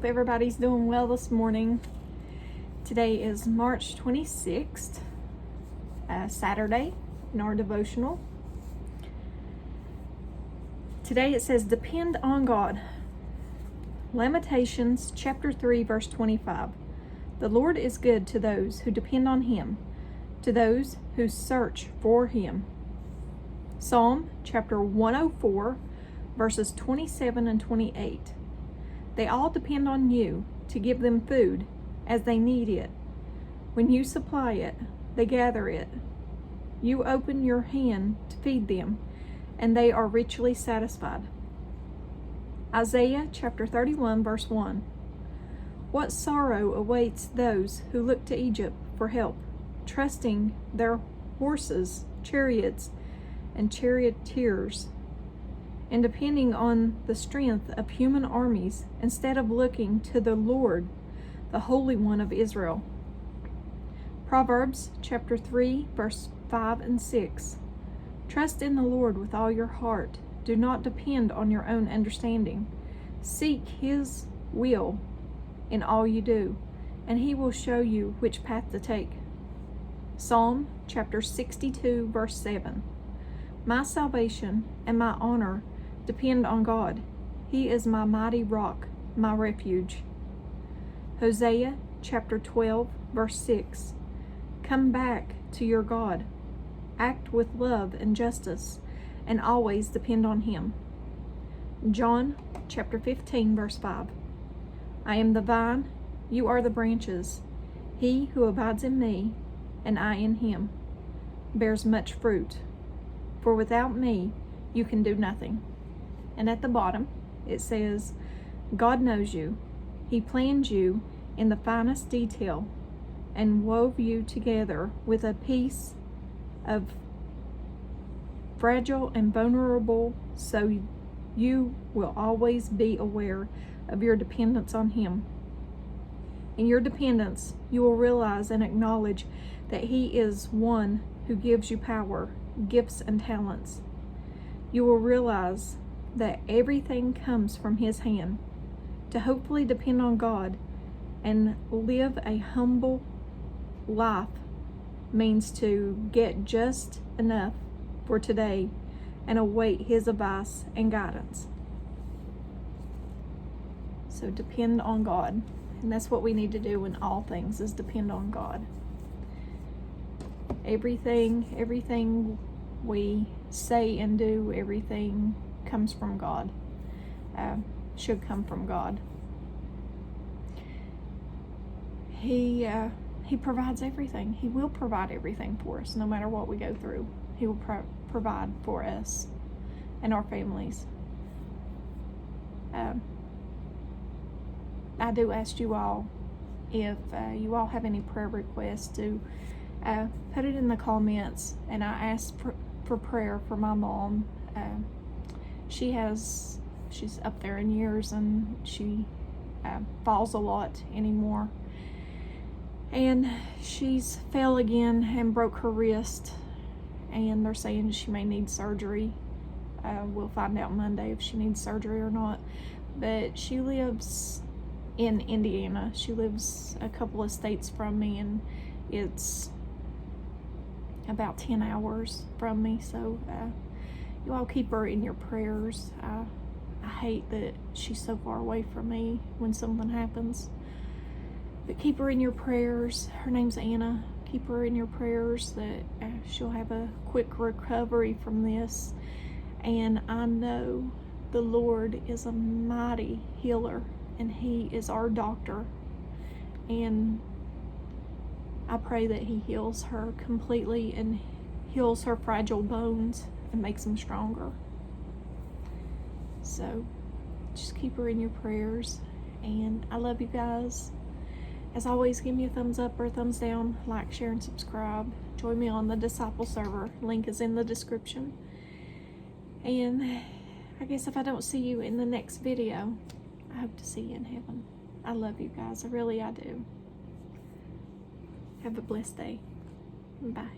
Hope everybody's doing well this morning. Today is March 26th, Saturday in our devotional. Today it says, depend on God. Lamentations chapter 3, verse 25. The Lord is good to those who depend on Him, to those who search for Him. Psalm chapter 104, verses 27 and 28. They all depend on you to give them food as they need it. When you supply it, they gather it. You open your hand to feed them, and they are richly satisfied. Isaiah chapter 31, verse 1. What sorrow awaits those who look to Egypt for help, trusting their horses, chariots, and charioteers, and depending on the strength of human armies instead of looking to the Lord, the Holy One of Israel. Proverbs chapter 3, verse 5 and 6. Trust in the Lord with all your heart. Do not depend on your own understanding. Seek His will in all you do, and He will show you which path to take. Psalm chapter 62, verse 7. My salvation and my honor depend on God. He is my mighty rock, my refuge. Hosea chapter 12, verse 6. Come back to your God. Act with love and justice, and always depend on Him. John chapter 15, verse 5. I am the vine, you are the branches. He who abides in me, and I in him, bears much fruit. For without me, you can do nothing. And at the bottom, it says, God knows you. He planned you in the finest detail and wove you together with a piece of fragile and vulnerable, so you will always be aware of your dependence on Him. In your dependence, you will realize and acknowledge that He is one who gives you power, gifts, and talents. You will realize that everything comes from His hand. To hopefully depend on God and live a humble life means to get just enough for today and await His advice and guidance. So depend on God. And that's what we need to do in all things, is depend on God. Everything we say and do, everything comes from God, should come from God. He provides everything. He will provide everything for us, no matter what we go through. He will provide for us and our families. I do ask you all, if you all have any prayer requests, to put it in the comments. And I ask for prayer for my mom. She's up there in years, and she falls a lot anymore. And she's fell again and broke her wrist, and they're saying she may need surgery. We'll find out Monday if she needs surgery or not. But she lives in Indiana. She lives a couple of states from me, and it's about 10 hours from me. So you all keep her in your prayers. I hate that she's so far away from me when something happens. But keep her in your prayers. Her name's Anna. Keep her in your prayers that she'll have a quick recovery from this. And I know the Lord is a mighty healer, and He is our doctor. And I pray that He heals her completely and heals her fragile bones and makes them stronger. So just keep her in your prayers. And I love you guys. As always, give me a thumbs up or a thumbs down, like, share, and subscribe. Join me on the Disciple server. Link is in the description. And I guess if I don't see you in the next video, I hope to see you in heaven. I love you guys. I do. Have a blessed day. Bye.